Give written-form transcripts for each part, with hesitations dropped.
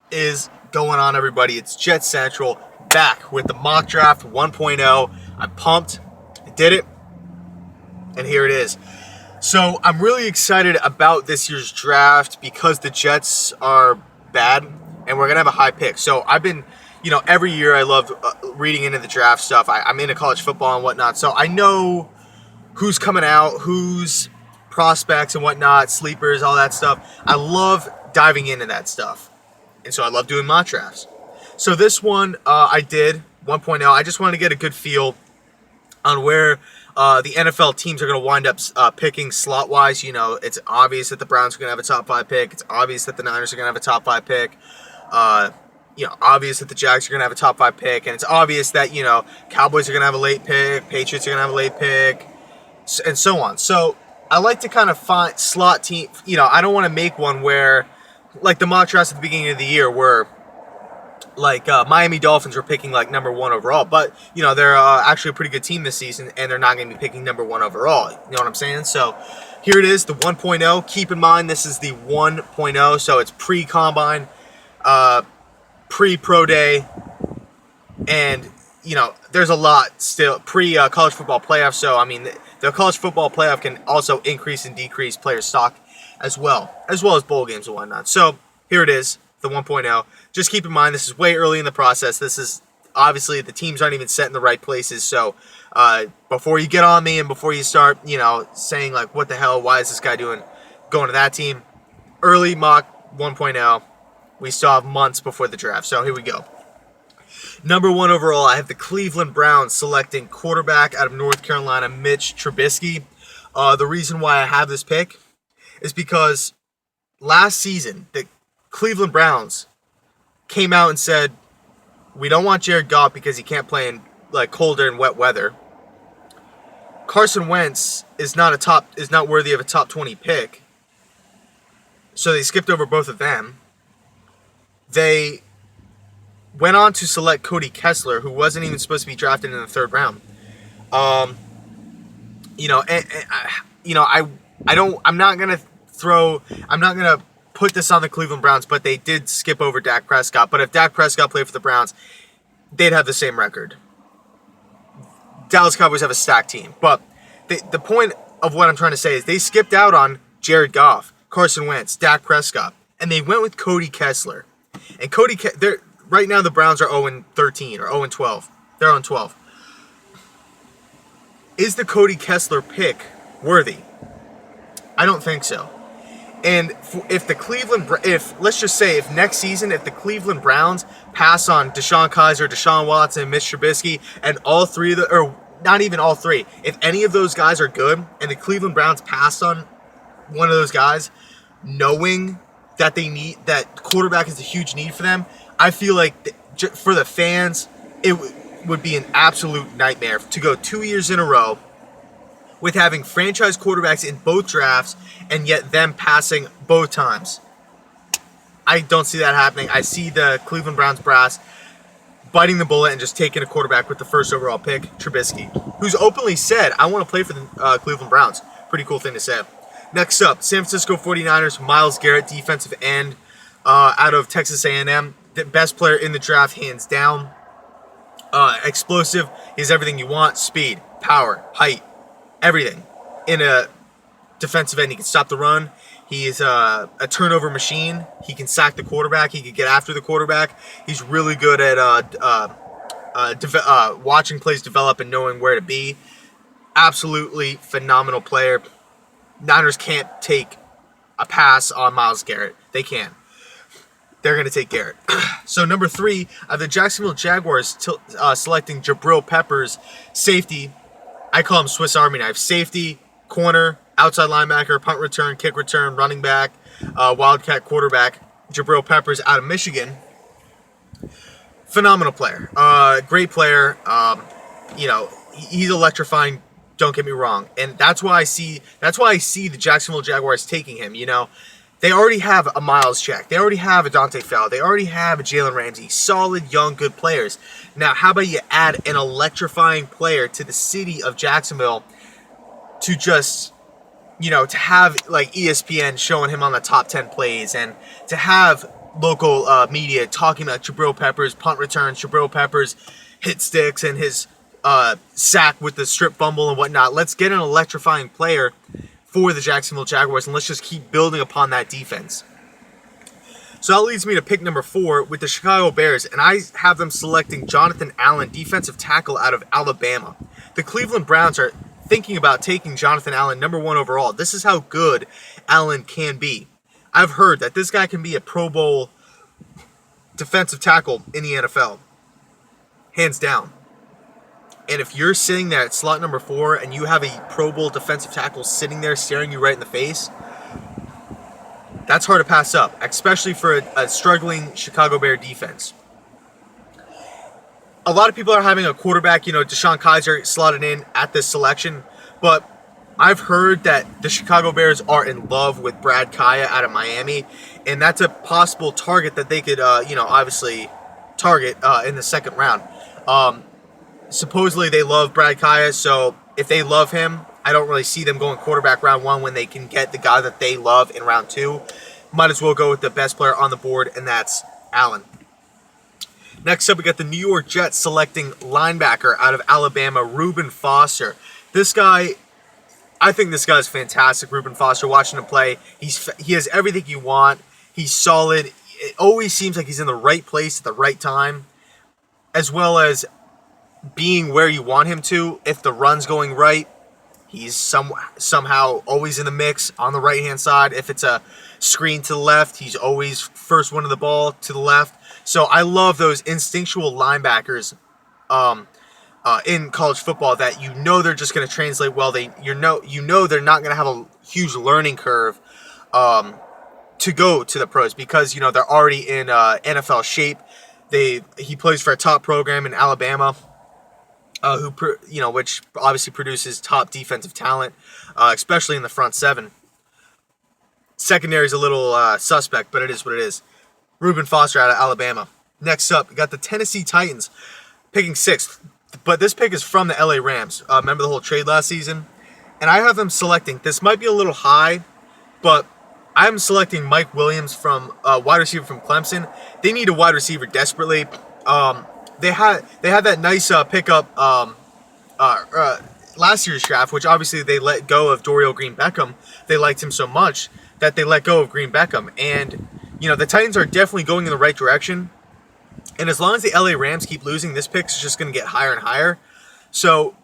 Is going on, everybody? It's Jet Central back with the mock draft 1.0. I'm pumped. I did it, and here it is. So I'm really excited about this year's draft because the Jets are bad, and we're gonna have a high pick. So I've been, every year I love reading into the draft stuff. I'm into college football and whatnot, so I know who's coming out, who's prospects and whatnot, sleepers, all that stuff. I love diving into that stuff. And so I love doing mock drafts. So this one I did 1.0. I just wanted to get a good feel on where the NFL teams are going to wind up picking slot-wise. It's obvious that the Browns are going to have a top 5 pick. It's obvious that the Niners are going to have a top 5 pick. Obvious that the Jags are going to have a top 5 pick. And it's obvious that, Cowboys are going to have a late pick. Patriots are going to have a late pick. And so on. So I like to kind of find slot team. I don't want to make one where, like the mock drafts at the beginning of the year, where like Miami Dolphins were picking like number 1 overall, but they're actually a pretty good team this season, and they're not going to be picking number 1 overall. You know what I'm saying? So here it is, the 1.0. Keep in mind this is the 1.0, so it's pre-combine, pre-pro day, and there's a lot still pre-college football playoff. So I mean, the college football playoff can also increase and decrease player stock as well as bowl games and whatnot. So here it is, the 1.0. Just keep in mind, this is way early in the process. This is obviously the teams aren't even set in the right places. So before you get on me and before you start, saying like, what the hell, why is this guy going to that team? Early mock 1.0. We still have months before the draft. So here we go. Number 1 overall, I have the Cleveland Browns selecting quarterback out of North Carolina, Mitch Trubisky. The reason why I have this pick is because last season, the Cleveland Browns came out and said, we don't want Jared Goff because he can't play in like colder and wet weather. Carson Wentz is not worthy of a top 20 pick. So they skipped over both of them. They went on to select Cody Kessler, who wasn't even supposed to be drafted in the 3rd round. I'm not gonna put this on the Cleveland Browns, but they did skip over Dak Prescott. But if Dak Prescott played for the Browns, they'd have the same record. Dallas Cowboys have a stacked team. But the point of what I'm trying to say is they skipped out on Jared Goff, Carson Wentz, Dak Prescott, and they went with Cody Kessler. And right now the Browns are 0-13 or 0-12. They're on 12. Is the Cody Kessler pick worthy? I don't think so. And if next season, if the Cleveland Browns pass on Deshaun Kaiser, Deshaun Watson, Mitch Trubisky, and all three of or not even all three, if any of those guys are good, and the Cleveland Browns pass on one of those guys, knowing that that quarterback is a huge need for them, I feel like for the fans, it would be an absolute nightmare to go 2 years in a row with having franchise quarterbacks in both drafts and yet them passing both times. I don't see that happening. I see the Cleveland Browns brass biting the bullet and just taking a quarterback with the 1st overall pick, Trubisky, who's openly said, I want to play for the Cleveland Browns. Pretty cool thing to say. Next up, San Francisco 49ers, Myles Garrett, defensive end out of Texas A&M. The best player in the draft, hands down. Explosive. He has everything you want. Speed, power, height, everything. In a defensive end, he can stop the run. He is a turnover machine. He can sack the quarterback. He can get after the quarterback. He's really good at watching plays develop and knowing where to be. Absolutely phenomenal player. Niners can't take a pass on Myles Garrett. They can. They're going to take Garrett. So number 3, the Jacksonville Jaguars selecting Jabril Peppers, safety. I call him Swiss Army knife. Safety, corner, outside linebacker, punt return, kick return, running back, wildcat quarterback. Jabril Peppers out of Michigan. Phenomenal player. Great player. He's electrifying. Don't get me wrong. And that's why I see the Jacksonville Jaguars taking him. They already have a Miles Jack. They already have a Dante Fowler. They already have a Jalen Ramsey. Solid, young, good players. Now, how about you add an electrifying player to the city of Jacksonville to just, to have like ESPN showing him on the top 10 plays and to have local media talking about Jabril Peppers punt returns, Jabril Peppers hit sticks, and his sack with the strip fumble and whatnot. Let's get an electrifying player for the Jacksonville Jaguars, and let's just keep building upon that defense. So that leads me to pick number 4 with the Chicago Bears, and I have them selecting Jonathan Allen, defensive tackle out of Alabama. The Cleveland Browns are thinking about taking Jonathan Allen number 1 overall. This is how good Allen can be. I've heard that this guy can be a Pro Bowl defensive tackle in the NFL. Hands down. And if you're sitting there at slot number 4 and you have a Pro Bowl defensive tackle sitting there staring you right in the face, that's hard to pass up, especially for a struggling Chicago Bear defense. A lot of people are having a quarterback, DeShone Kizer slotted in at this selection, but I've heard that the Chicago Bears are in love with Brad Kaaya out of Miami, and that's a possible target that they could, obviously target in the second round. Supposedly they love Brad Kaaya, so if they love him, I don't really see them going quarterback round 1 when they can get the guy that they love in round 2. Might as well go with the best player on the board, and that's Allen. Next up, we got the New York Jets selecting linebacker out of Alabama, Reuben Foster. This guy, I think this guy's fantastic, Reuben Foster. Watching him play, he has everything you want. He's solid. It always seems like he's in the right place at the right time, as well as being where you want him to. If the run's going right, he's somehow always in the mix on the right-hand side. If it's a screen to the left, he's always first one to the ball to the left. So I love those instinctual linebackers in college football that they're just going to translate well. They're not going to have a huge learning curve to go to the pros because they're already in NFL shape. He plays for a top program in Alabama. Which obviously produces top defensive talent, especially in the front 7. Secondary is a little suspect, but it is what it is. Reuben Foster out of Alabama. Next up, we got the Tennessee Titans picking 6th, but this pick is from the LA Rams. Remember the whole trade last season? And I have them selecting, this might be a little high, but I'm selecting Mike Williams from wide receiver from Clemson. They need a wide receiver desperately. They had that nice pickup last year's draft, which obviously they let go of Dorial Green-Beckham. They liked him so much that they let go of Green-Beckham. And, the Titans are definitely going in the right direction. And as long as the LA Rams keep losing, this pick is just going to get higher and higher. So,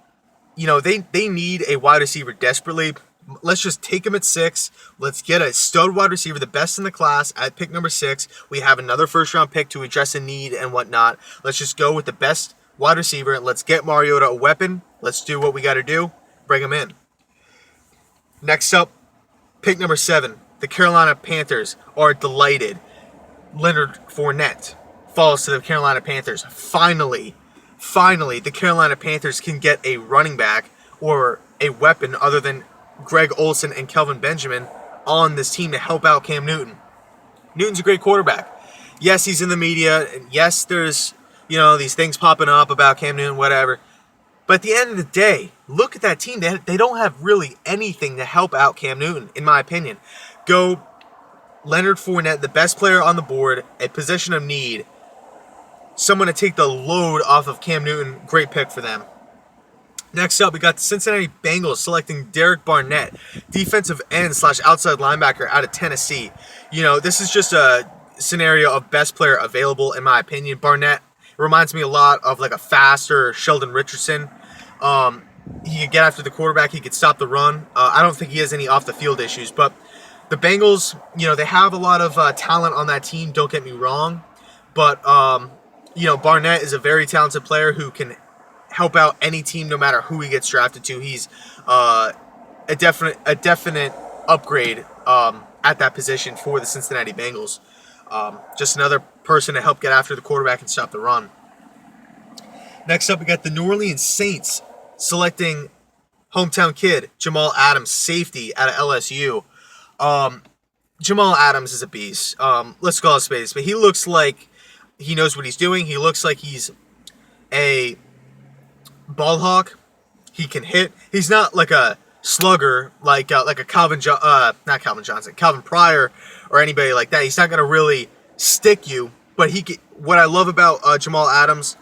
they need a wide receiver desperately. Let's just take him at 6. Let's get a stud wide receiver, the best in the class, at pick number 6. We have another first-round pick to address a need and whatnot. Let's just go with the best wide receiver. Let's get Mariota a weapon. Let's do what we got to do. Bring him in. Next up, pick number 7. The Carolina Panthers are delighted. Leonard Fournette falls to the Carolina Panthers. Finally, the Carolina Panthers can get a running back or a weapon other than Greg Olsen and Kelvin Benjamin on this team to help out Cam Newton. Newton's a great quarterback. Yes, he's in the media, and yes, there's these things popping up about Cam Newton, whatever. But at the end of the day, look at that team. They don't have really anything to help out Cam Newton, in my opinion. Go Leonard Fournette, the best player on the board, a position of need. Someone to take the load off of Cam Newton. Great pick for them. Next up, we got the Cincinnati Bengals selecting Derek Barnett, defensive end / outside linebacker out of Tennessee. This is just a scenario of best player available, in my opinion. Barnett reminds me a lot of like a faster Sheldon Richardson. He could get after the quarterback. He could stop the run. I don't think he has any off-the-field issues. But the Bengals, they have a lot of talent on that team. Don't get me wrong. But, Barnett is a very talented player who can help out any team no matter who he gets drafted to. He's a definite upgrade at that position for the Cincinnati Bengals. Just another person to help get after the quarterback and stop the run. Next up, we got the New Orleans Saints selecting hometown kid Jamal Adams, safety out of LSU. Jamal Adams is a beast. Let's call it space, but he looks like he knows what he's doing. He looks like he's a ball hawk. He can hit. He's not like a slugger like a Calvin Pryor or anybody like that. He's not going to really stick you, but what I love about Jamal Adams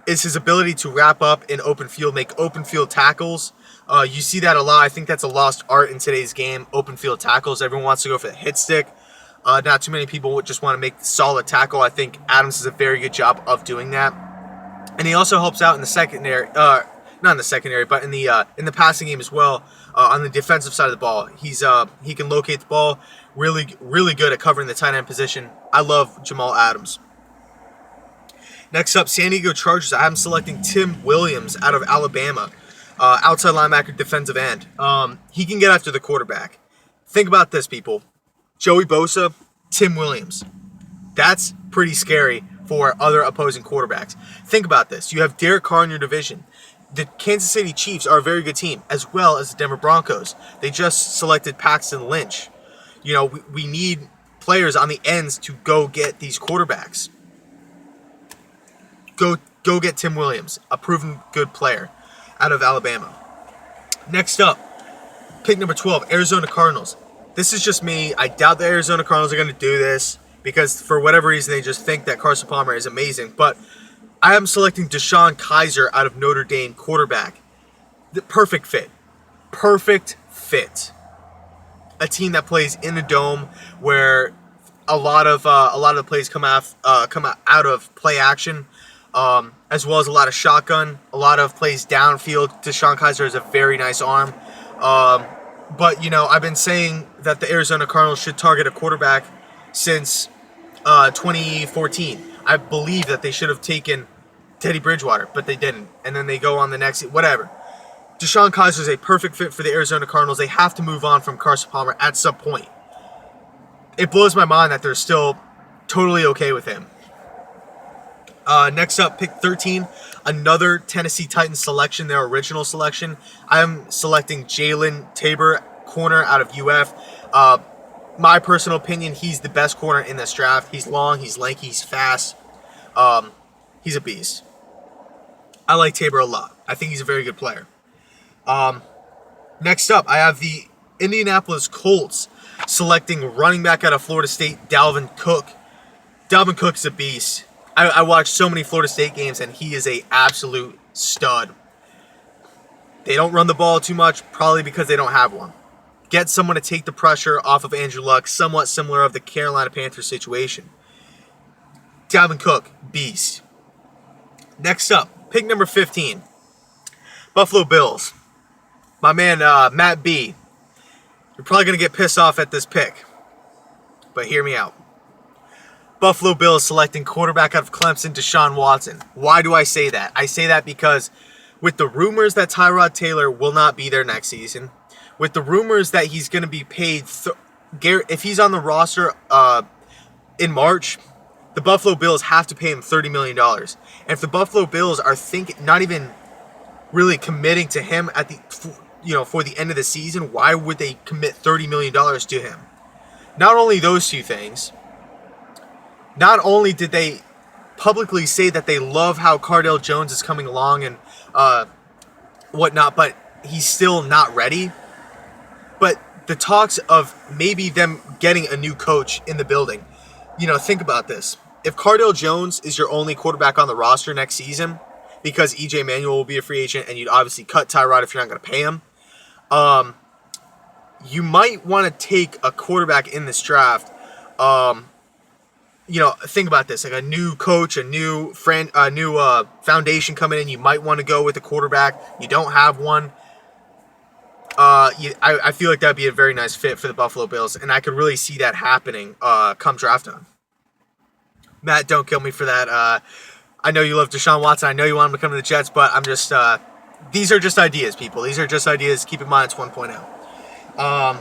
is his ability to wrap up in open field, make open field tackles. You see that a lot. I think that's a lost art in today's game, open field tackles. Everyone wants to go for the hit stick. Not too many people would just want to make the solid tackle. I think Adams does a very good job of doing that. And he also helps out in the secondary, not in the secondary, but in the passing game as well. On the defensive side of the ball, he can locate the ball. Really, really good at covering the tight end position. I love Jamal Adams. Next up, San Diego Chargers. I'm selecting Tim Williams out of Alabama, outside linebacker, defensive end. He can get after the quarterback. Think about this, people. Joey Bosa, Tim Williams. That's pretty scary for other opposing quarterbacks. Think about this. You have Derek Carr in your division. The Kansas City Chiefs are a very good team, as well as the Denver Broncos. They just selected Paxton Lynch. You know, we need players on the ends to go get these quarterbacks. Go get Tim Williams, a proven good player out of Alabama. Next up, pick number 12, Arizona Cardinals. This is just me. I doubt the Arizona Cardinals are going to do this because for whatever reason they just think that Carson Palmer is amazing. But I am selecting DeShone Kizer out of Notre Dame, quarterback. The perfect fit. Perfect fit. A team that plays in a dome where a lot of the plays come out of play action, as well as a lot of shotgun, a lot of plays downfield. DeShone Kizer has a very nice arm. But, you know, I've been saying that the Arizona Cardinals should target a quarterback since 2014. I believe that they should have taken Teddy Bridgewater, but they didn't. And then they go on the next, whatever. DeShone Kizer is a perfect fit for the Arizona Cardinals. They have to move on from Carson Palmer at some point. It blows my mind that they're still totally okay with him. Next up, pick 13, another Tennessee Titans selection, their original selection. I'm selecting Jalen Tabor, corner out of UF. My personal opinion, he's the best corner in this draft. He's long, he's lanky, he's fast. He's a beast. I like Tabor a lot. I think he's a very good player. Next up, I have the Indianapolis Colts selecting running back out of Florida State, Dalvin Cook. Dalvin Cook's a beast. I watched so many Florida State games, and he is a absolute stud. They don't run the ball too much, probably because they don't have one. Get someone to take the pressure off of Andrew Luck, somewhat similar of the Carolina Panthers situation. Dalvin Cook, beast. Next up, pick number 15, Buffalo Bills. My man, Matt B. You're probably going to get pissed off at this pick, but hear me out. Buffalo Bills selecting quarterback out of Clemson, Deshaun Watson. Why do I say that? I say that because with the rumors that Tyrod Taylor will not be there next season, with the rumors that he's going to be paid, if he's on the roster in March, the Buffalo Bills have to pay him $30 million. And if the Buffalo Bills are not even really committing to him for the end of the season, why would they commit $30 million to him? Not only those two things, not only did they publicly say that they love how Cardale Jones is coming along and whatnot, but he's still not ready. But the talks of maybe them getting a new coach in the building, think about this. If Cardale Jones is your only quarterback on the roster next season, because E.J. Manuel will be a free agent and you'd obviously cut Tyrod if you're not going to pay him, you might want to take a quarterback in this draft. Think about this, like a new coach, a new foundation coming in. You might want to go with a quarterback. You don't have one. I feel like that'd be a very nice fit for the Buffalo Bills, and I could really see that happening come draft time. Matt, don't kill me for that. I know you love Deshaun Watson. I know you want him to come to the Jets, but I'm just these are just ideas, people. These are just ideas. Keep in mind it's 1.0.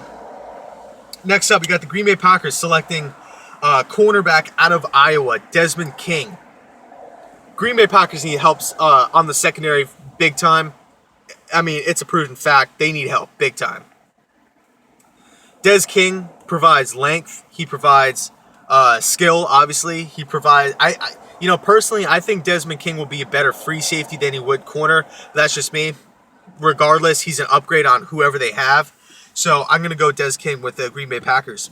Next up, we got the Green Bay Packers selecting cornerback out of Iowa, Desmond King. Green Bay Packers need help on the secondary big time. I mean, it's a proven fact. They need help big time. Des King provides length. He provides skill, obviously. He provides... personally, I think Desmond King will be a better free safety than he would corner. That's just me. Regardless, he's an upgrade on whoever they have. So I'm going to go Des King with the Green Bay Packers.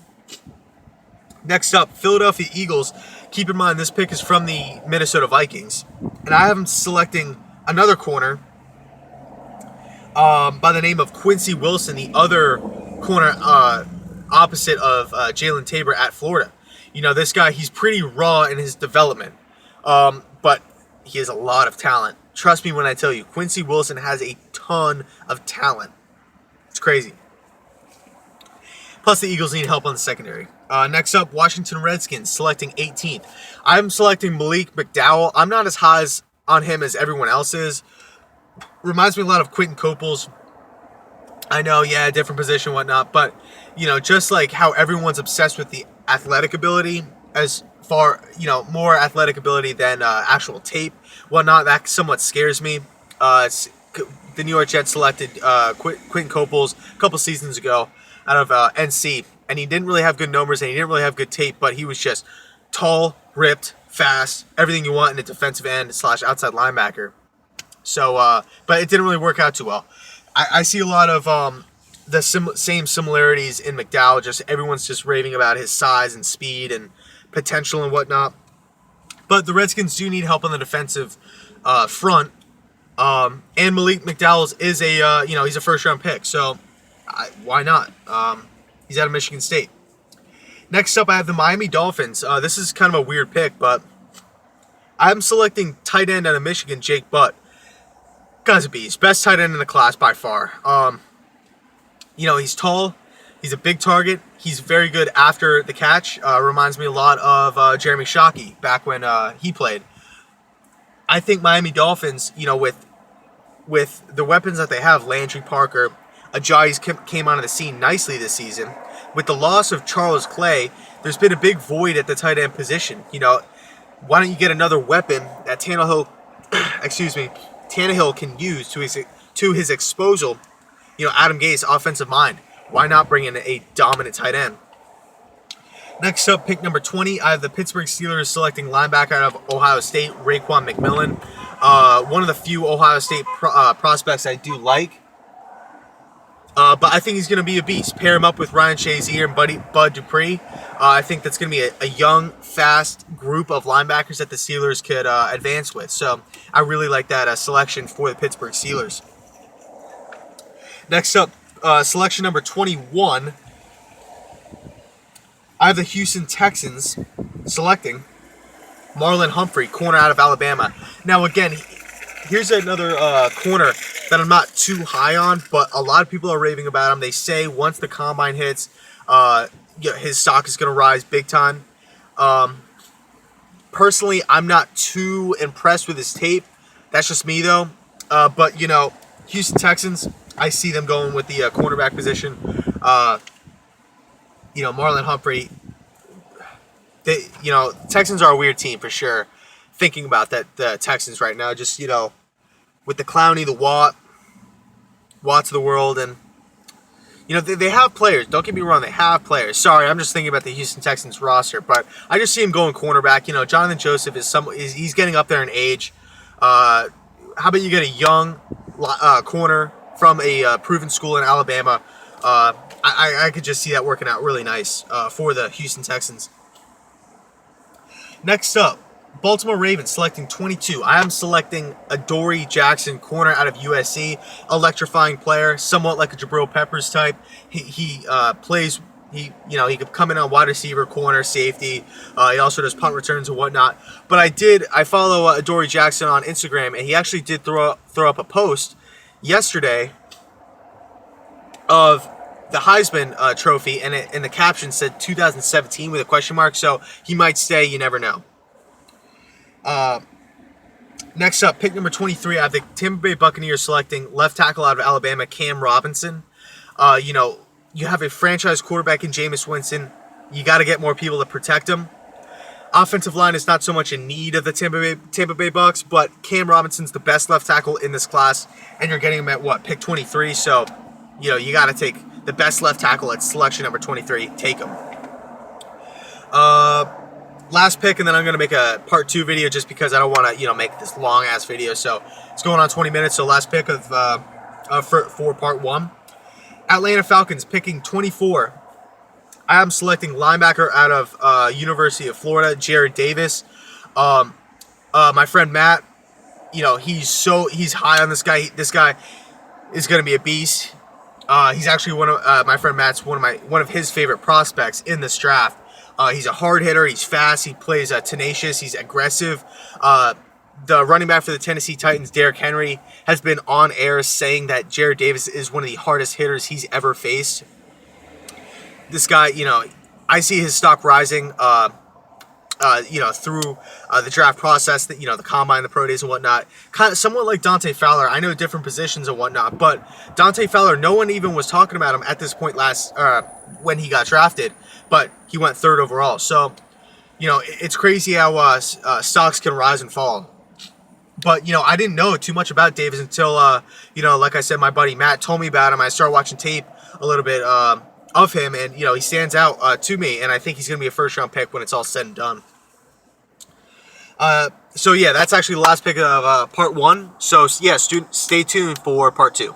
Next up, Philadelphia Eagles. Keep in mind, this pick is from the Minnesota Vikings. And I have them selecting another corner by the name of Quincy Wilson, the other corner opposite of Jalen Tabor at Florida. You know, this guy, he's pretty raw in his development, but he has a lot of talent. Trust me when I tell you, Quincy Wilson has a ton of talent. It's crazy. Plus, the Eagles need help on the secondary. Next up, Washington Redskins, selecting 18th. I'm selecting Malik McDowell. I'm not as high on him as everyone else is. Reminds me a lot of Quentin Coples. I know, yeah, different position, whatnot, but, you know, just like how everyone's obsessed with the athletic ability, as far, you know, more athletic ability than actual tape, whatnot, that somewhat scares me. The New York Jets selected Quentin Coples a couple seasons ago out of NC, and he didn't really have good numbers, and he didn't really have good tape, but he was just tall, ripped, fast, everything you want in a defensive end / outside linebacker. So, but it didn't really work out too well. I see a lot of the same similarities in McDowell. Just everyone's just raving about his size and speed and potential and whatnot. But the Redskins do need help on the defensive front. And Malik McDowell is a he's a first-round pick, so why not? He's out of Michigan State. Next up, I have the Miami Dolphins. This is kind of a weird pick, but I'm selecting tight end out of Michigan, Jake Butt. Guy's a beast. Best tight end in the class by far. He's tall. He's a big target. He's very good after the catch. Reminds me a lot of Jeremy Shockey back when he played. I think Miami Dolphins, with the weapons that they have, Landry Parker, Ajayi came onto the scene nicely this season. With the loss of Charles Clay, there's been a big void at the tight end position. Why don't you get another weapon that Tannehill can use to his disposal? Adam Gase, offensive mind. Why not bring in a dominant tight end? Next up, pick number 20, I have the Pittsburgh Steelers selecting linebacker out of Ohio State, Raekwon McMillan. One of the few Ohio State prospects I do like. But I think he's going to be a beast. Pair him up with Ryan Shazier and Bud Dupree. I think that's going to be a young, fast group of linebackers that the Steelers could advance with. So I really like that selection for the Pittsburgh Steelers. Next up, selection number 21. I have the Houston Texans selecting Marlon Humphrey, corner out of Alabama. Now, again, here's another corner that I'm not too high on, but a lot of people are raving about him. They say once the combine hits, his stock is going to rise big time. Personally, I'm not too impressed with his tape. That's just me, though. But, Houston Texans, I see them going with the cornerback position. Marlon Humphrey. Texans are a weird team for sure. Thinking about that, the Texans right now, just, with the Clowney, the Watts of the world, and, they have players. Don't get me wrong, they have players. Sorry, I'm just thinking about the Houston Texans roster, but I just see him going cornerback. Jonathan Joseph he's getting up there in age. How about you get a young corner from a proven school in Alabama? I could just see that working out really nice for the Houston Texans. Next up, Baltimore Ravens selecting 22. I am selecting Adoree Jackson, corner out of USC. Electrifying player, somewhat like a Jabril Peppers type. He plays. He could come in on wide receiver, corner, safety. He also does punt returns and whatnot. But I follow Adoree Jackson on Instagram, and he actually did throw up a post yesterday of the Heisman Trophy, and the caption said 2017 with a question mark, so he might stay, you never know. Next up, pick number 23, I have the Tampa Bay Buccaneers selecting left tackle out of Alabama, Cam Robinson. You have a franchise quarterback in Jameis Winston. You got to get more people to protect him. Offensive line is not so much in need of the Tampa Bay Bucs, but Cam Robinson's the best left tackle in this class, and you're getting him at pick 23, so you got to take the best left tackle at selection number 23. Take him. Last pick, and then I'm going to make a part 2 video just because I don't want to, make this long-ass video. So it's going on 20 minutes, so last pick for part 1. Atlanta Falcons picking 24. I am selecting linebacker out of University of Florida, Jared Davis. My friend Matt, he's high on this guy. This guy is going to be a beast. He's actually one of my friend Matt's one of his favorite prospects in this draft. He's a hard hitter. He's fast. He plays tenacious. He's aggressive. The running back for the Tennessee Titans, Derrick Henry, has been on air saying that Jared Davis is one of the hardest hitters he's ever faced. This guy, I see his stock rising, through the draft process, the combine, the pro days and whatnot. Kind of somewhat like Dante Fowler. I know different positions and whatnot, but Dante Fowler, no one even was talking about him at this point when he got drafted, but he went 3rd overall. So, it's crazy how stocks can rise and fall. But, I didn't know too much about Davis until, like I said, my buddy Matt told me about him. I started watching tape a little bit of him, and, he stands out to me, and I think he's going to be a first-round pick when it's all said and done. So, yeah, that's actually the last pick of part 1. So, yeah, stay tuned for part 2.